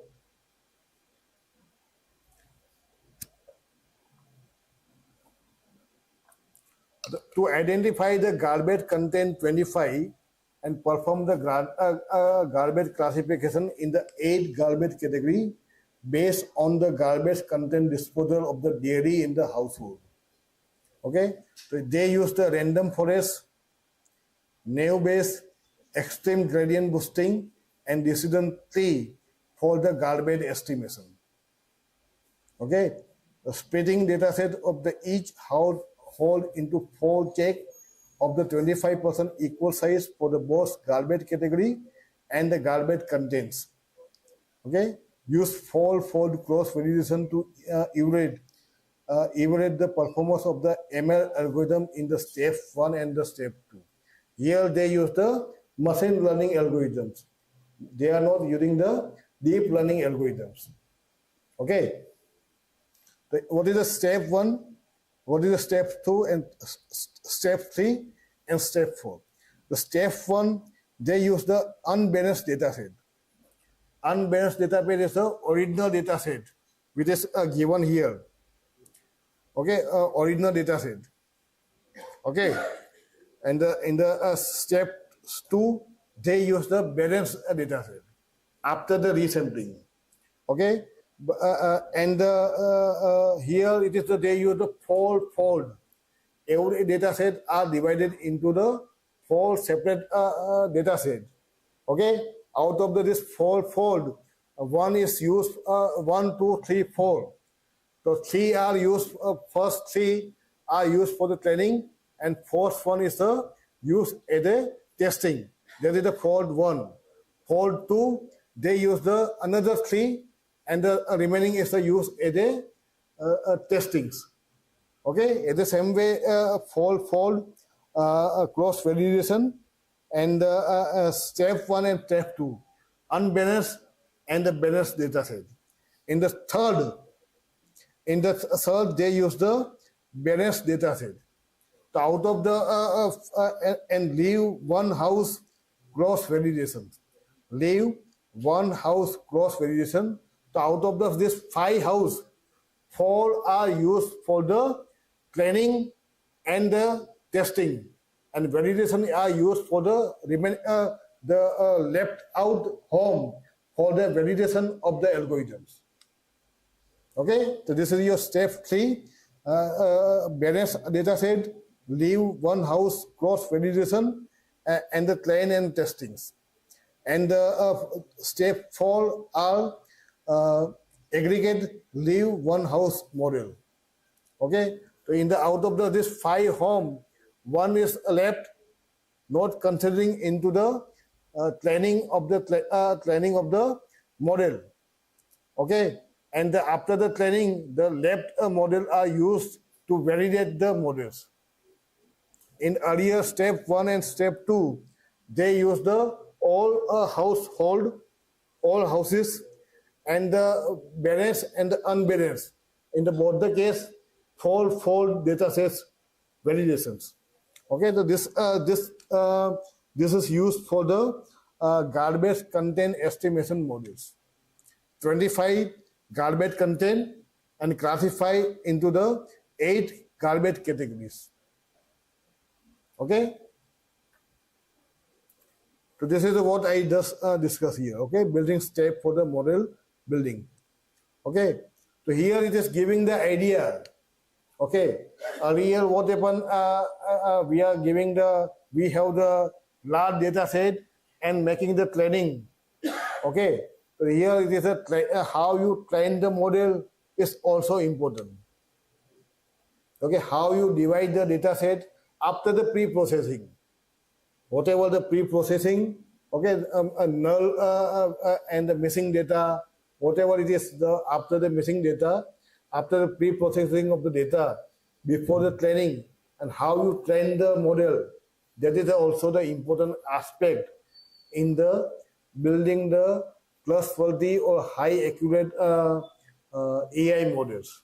to identify the garbage content 25 and perform the garbage classification in the 8 garbage category based on the garbage content disposal of the dairy in the household. Okay, so they use the random forest, naive-based, extreme gradient boosting, and decision tree for the garbage estimation. Okay, the splitting dataset of the each household into 4 check of the 25% equal size for the both garbage category and the garbage contents. Okay, use fold cross validation to evaluate the performance of the ML algorithm in the step 1 and the step 2. Here they use the machine learning algorithms. They are not using the deep learning algorithms. Okay. What is the step 1? What is the step 2 and step 3 and step 4? The step 1, they use the unbalanced data set. Unbalanced data set is the original data set, which is given here. Okay, original data set. Okay, and in the step 2, they use the balanced data set after the resampling. Okay, and here it is they use the fold. Every data set are divided into the 4 separate data set. Okay, out of this fold, one is used 1, 2, 3, 4. So 3 are used. First 3 are used for the training, and fourth one is used as a testing. That is the fold 1. Fold 2, they use the another 3, and the remaining is used as a testings. Okay, in the same way, fold cross validation, and step 1 and step 2, unbalanced and the balanced data set. In the third, they use the balanced data set. So out of the and leave one house cross validation. Leave one house cross validation. So out of this 5 house, 4 are used for the training and the testing, and validation are used for the left out home for the validation of the algorithms. Okay, so this is your step 3, balance data set, leave one house cross validation, and the train and testings. And step 4 are aggregate, leave one house model. Okay, so in the out of this 5 home, 1 is left, not considering into the training of the model. Okay, and after the training, the left model are used to validate the models. In earlier step 1 and step 2, they use the all houses, and the balanced and the unbalanced. In both the case, fold data sets validations. Okay, so this is used for the garbage content estimation models. 25 garbage content and classify into the 8 garbage categories. Okay, so this is what I just discussed here. Okay, building step for the model building. Okay, so here it is giving the idea. Okay, earlier what happened? We have the large data set and making the training. Okay, so here it is how you train the model is also important. Okay, how you divide the data set after the pre-processing. Whatever the pre-processing, okay, null and the missing data, whatever it is, after the missing data, after the pre-processing of the data, before the training, and how you train the model. That is also the important aspect in the building the trustworthy or high accurate AI models.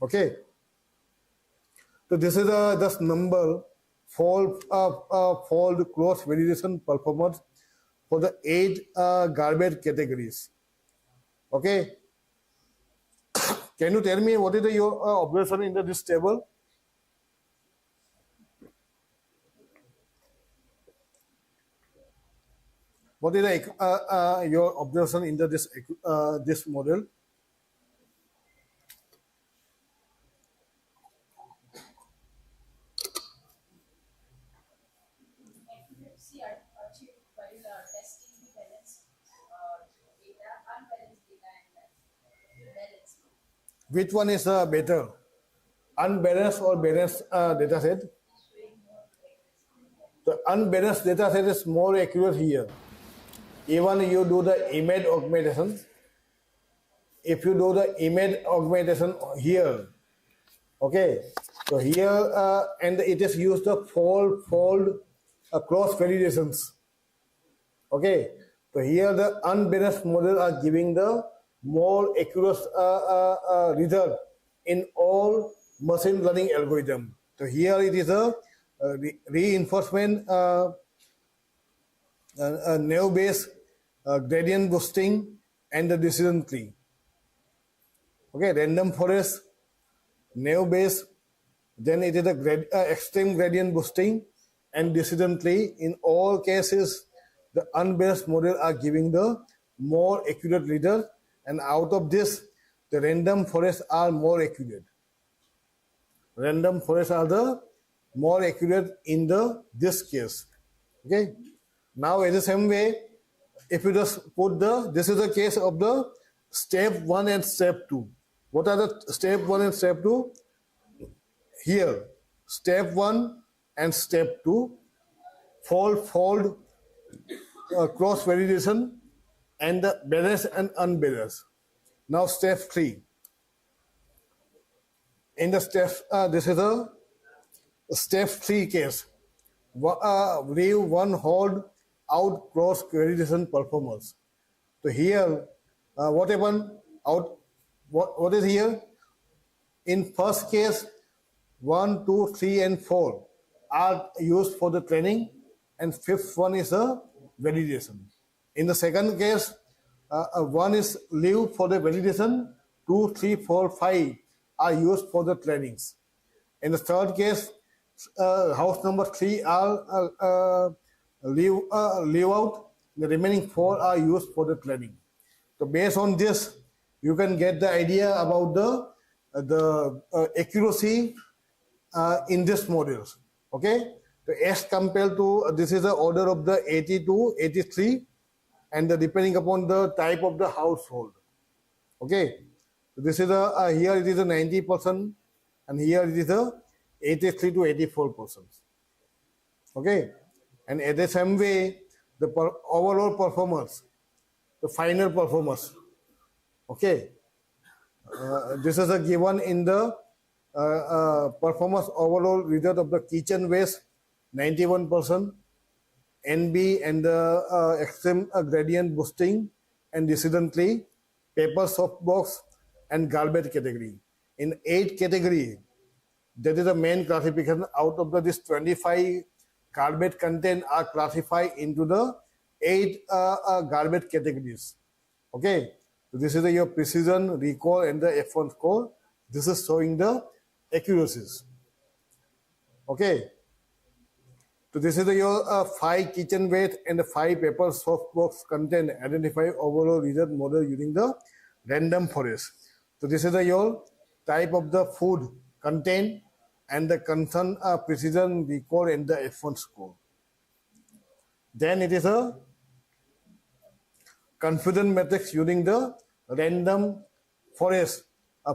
Okay. So this is just number fold cross validation performance for the 8 garbage categories. Okay. Can you tell me what is your observation in this table? What is your observation in this model? Accuracy achieved by testing the balanced data, unbalanced data, and balanced. Which one is better? Unbalanced or balanced data set? The unbalanced data set is more accurate here. Even you do the image augmentation, if you do the image augmentation here, okay, so here and it is used the fold cross validations. Okay, so here the unbalanced model are giving the more accurate result in all machine learning algorithm. So here it is a reinforcement naive-based gradient boosting and the decision tree. Okay, random forest, naive-based, then it is a extreme gradient boosting and decision tree. In all cases, the unbalanced model are giving the more accurate result, and out of this, the random forests are more accurate. Random forests are the more accurate in this case. Okay. Now, in the same way, if you just put this is the case of the step 1 and step 2. What are the step 1 and step 2? Here, step 1 and step 2, fold cross validation and the balance and unbalance. Now step 3. In the step, this is a step 3 case. Leave one hold out cross validation performance. So here, what happened? What is here? In first case, 1, 2, 3, and 4 are used for the training, and fifth one is a validation. In the second case, 1 is leave for the validation, 2, 3, 4, 5 are used for the trainings. In the third case, house number 3 are leave out, the remaining 4 are used for the training. So based on this, you can get the idea about the accuracy in this models. Okay, so as compared to this is the order of the 82, 83, and depending upon the type of the household. Okay, so this is a here it is a 90%, and here it is a 83 to 84%. Okay, and at the same way, the overall performance, the final performance. Okay, this is a given in the performance overall result of the kitchen waste 91%, NB and the extreme gradient boosting and incidentally paper softbox and garbage category. In 8 category, that is the main classification. Out of this 25 garbage content are classified into the 8 garbage categories. Okay, so this is your precision, recall, and the F1 score. This is showing the accuracies. Okay, so this is your 5 kitchen waste and the 5 paper softbox content identify overall result model using the random forest. So this is your type of the food content and the concern precision, recall, and the F1 score. Then it is a confidence matrix using the random forest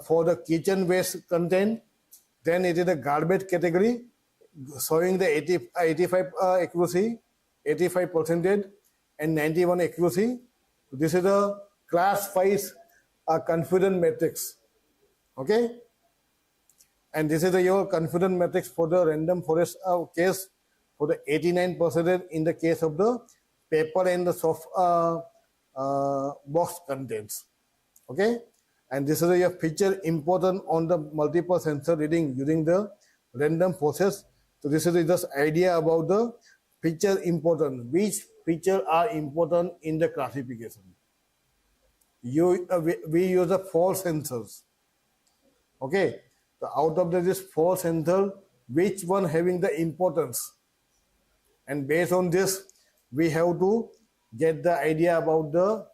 for the kitchen waste content. Then it is the garbage category showing the 85 accuracy, 85% and 91 accuracy. This is the class wise confidence matrix. Okay, and this is your confidence matrix for the random forest case for the 89% in the case of the paper and the soft box contents. Okay, and this is a feature important on the multiple sensor reading using the random process. So this is just idea about the feature important, which feature are important in the classification. We use the 4 sensors. Okay, so out of this 4 sensors, which one having the importance, and based on this we have to get the idea about the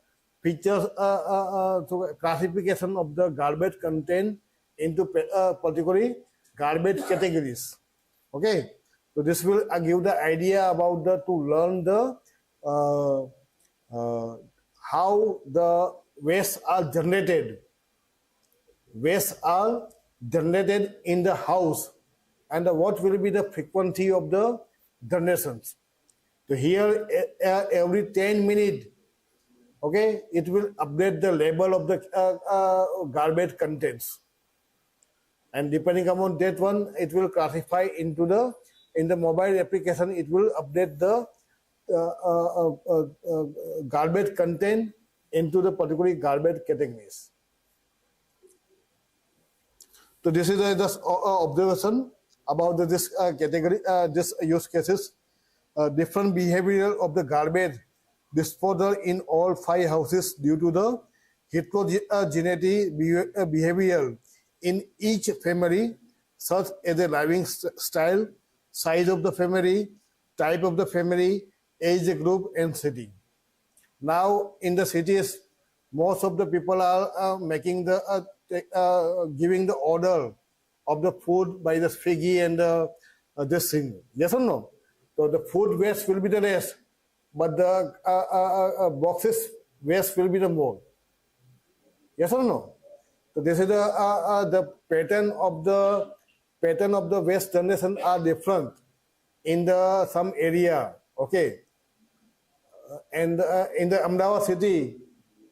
features, so classification of the garbage content into particularly garbage categories. Okay, so this will give the idea about the to learn the how the waste are generated. Wastes are generated in the house, and what will be the frequency of the generations. So here every 10 minutes, okay, it will update the label of the garbage contents, and depending upon that one, it will classify into the in the mobile application. It will update the garbage content into the particular garbage categories. So this is just observation about this category, this use cases. Different behavior of the garbage disposal in all 5 houses due to the heterogeneity behavior in each family, such as the living style, size of the family, type of the family, age group, and city. Now in the cities, most of the people are making the giving the order of the food by the Swiggy and this thing. Yes or no? So the food waste will be the less, but the boxes waste will be the more. Yes or no? So this is the pattern of the waste generation are different in the some area. Okay, and in the Ahmedabad city,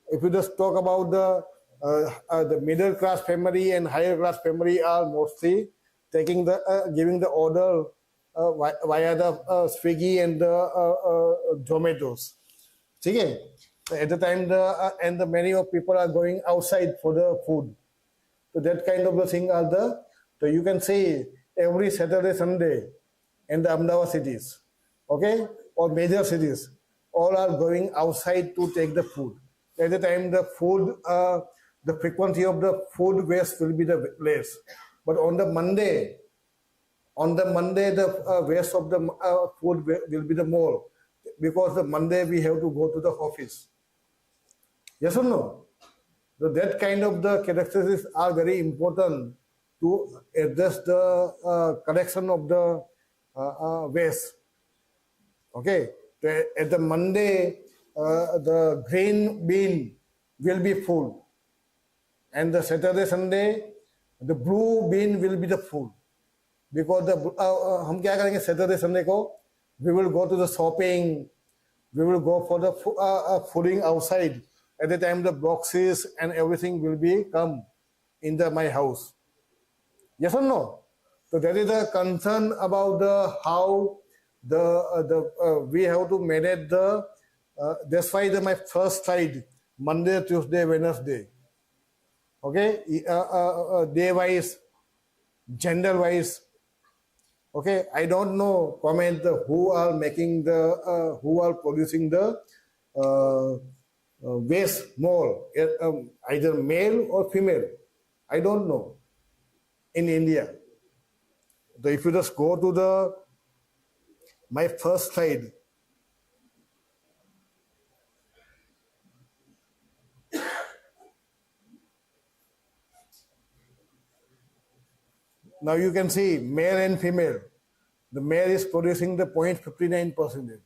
if you just talk about the middle class family and higher class family are mostly taking the giving the order via the Swiggy and the Zomatos. Okay, at the time and the many of people are going outside for the food. So that kind of the thing are the, so you can see every Saturday, Sunday in the Ahmedabad cities, okay, or major cities, all are going outside to take the food. At the time the food, the frequency of the food waste will be the less. But on the Monday, the waste of the food will be the more, because the Monday we have to go to the office. Yes or no? So that kind of the characteristics are very important to address the collection of the waste. Okay, at the Monday, the green bin will be full, and the Saturday, Sunday, the blue bin will be the full. Because the हम क्या करेंगे Saturday, Sunday को, we will go to the shopping, we will go for the fooding outside. At the time the boxes and everything will be come in my house. Yes or no? So that is the concern about the how we have to manage the. That's why my first slide, Monday, Tuesday, Wednesday. Okay, day wise, gender wise. Okay, I don't know comment who are making the who are producing the waste more, either male or female. I don't know in India. So if you just go to my first slide, now you can see male and female. The male is producing the 0.59%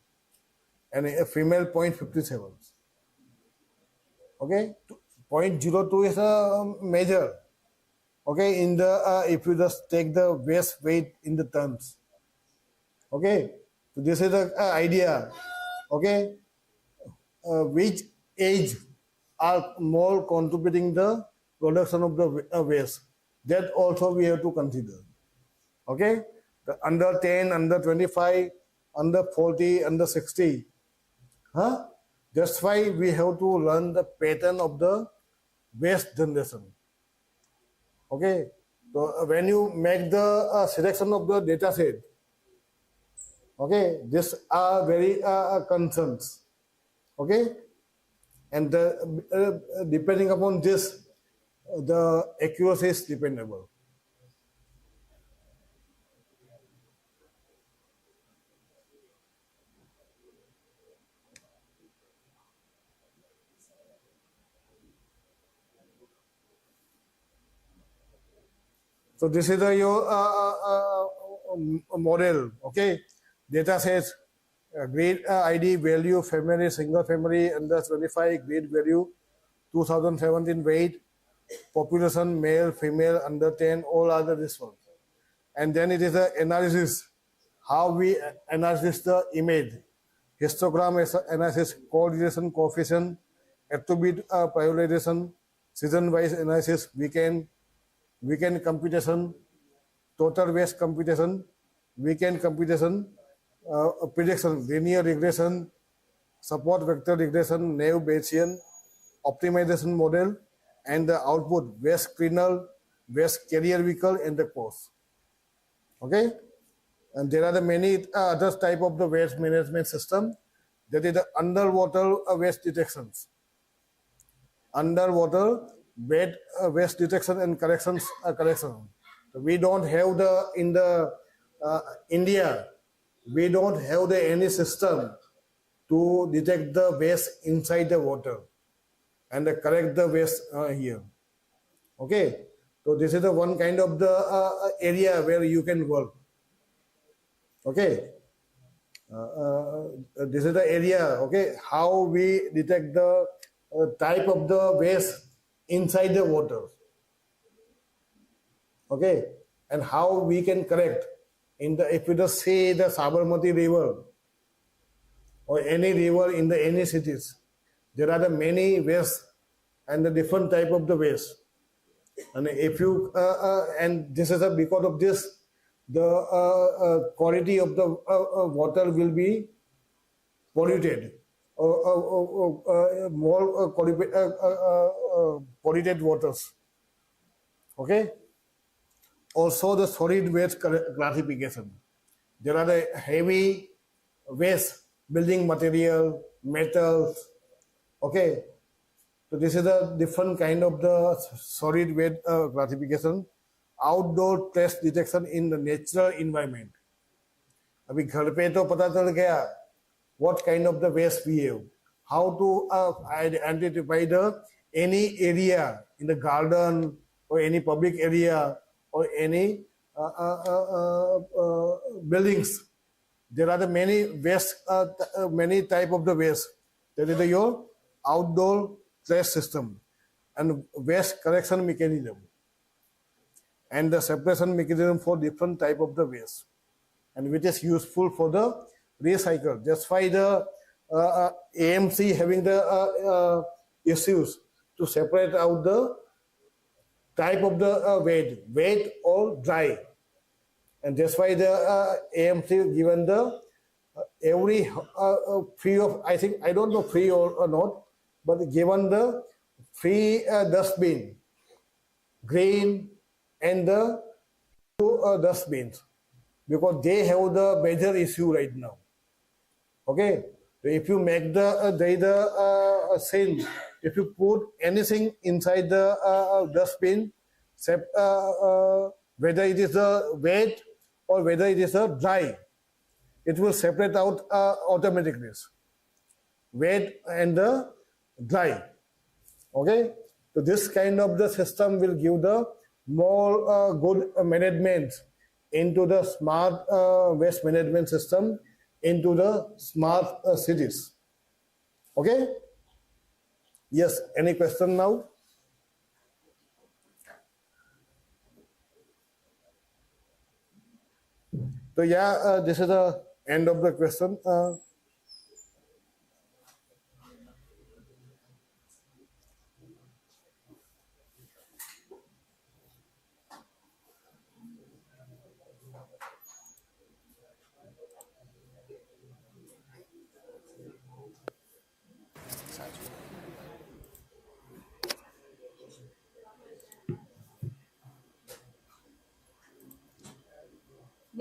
and a female 0.57. Okay, 0.02 is a measure. Okay, in the if you just take the waste weight in the tons. Okay, so this is the idea. Okay, which age are more contributing the production of the waste? That also we have to consider. Okay, the under 10, under 25, under 40, under 60. Huh? That's why we have to learn the pattern of the waste generation. Okay. So when you make the selection of the data set, okay, these are very concerns. Okay. And depending upon this, the accuracy is dependable. So this is your model, okay? Data says grade ID value family, single family under 25, grade value 2017 weight, population male, female under 10, all other this one. And then it is the analysis, how we analyze the image, histogram analysis, coordination coefficient, attribute prioritization, season-wise analysis, weekend computation, total waste computation, weekend computation, prediction, linear regression, support vector regression, naive Bayesian, optimization model, and the output waste cleaner, waste carrier vehicle, and the cost. Okay, and there are the many other type of the waste management system. That is the underwater waste detections, underwater waste detection and collections collection. So we don't have the in the India. We don't have the any system to detect the waste inside the water and collect the waste here. Okay, so this is the one kind of the area where you can work. Okay, this is the area. Okay, how we detect the type of the waste inside the water. Okay, and how we can correct in the if you just say the Sabarmati River or any river in the any cities, there are the many waste and the different type of the waste. And if you and this is a because of this, the quality of the water will be polluted or more polluted waters. Okay. Also, the solid waste classification. There are the heavy waste, building material, metals. Okay, so this is a different kind of the solid waste classification. Outdoor trash detection in the natural environment. अभी घर पे तो पता चल गया what kind of the waste we have, how to identify the any area in the garden or any public area or any buildings. There are the many waste, many type of the waste. That is your outdoor trash system and waste collection mechanism and the separation mechanism for different type of the waste, and which is useful for the recycle. That's why the AMC having the issues to separate out the type of the wet or dry, and that's why the AMC given the every free of, I think, I don't know free or not, but given the free dustbin, green and the dustbins, because they have the major issue right now. Okay, so if you make the sin, if you put anything inside the dustbin, whether it is wet or whether it is dry, it will separate out automatically, wet and the dry. Okay, so this kind of the system will give the more good management into the smart waste management system into the smart cities. Okay. Yes. Any question now? So yeah, this is the end of the question.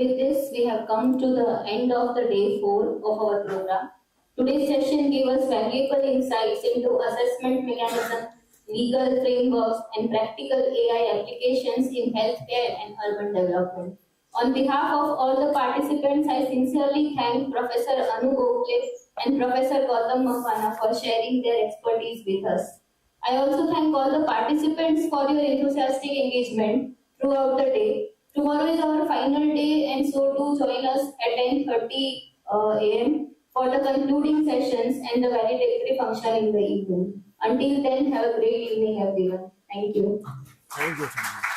With this, we have come to the end of the day 4 of our program. Today's session gave us valuable insights into assessment mechanism, legal frameworks, and practical AI applications in healthcare and urban development. On behalf of all the participants, I sincerely thank Professor Anu Gokhale and Professor Gautam Makwana for sharing their expertise with us. I also thank all the participants for your enthusiastic engagement throughout the day. Tomorrow is our final day, and so do join us at 10:30 a.m. for the concluding sessions and the valedictory function in the evening. Until then, have a great evening, everyone. Thank you. Thank you.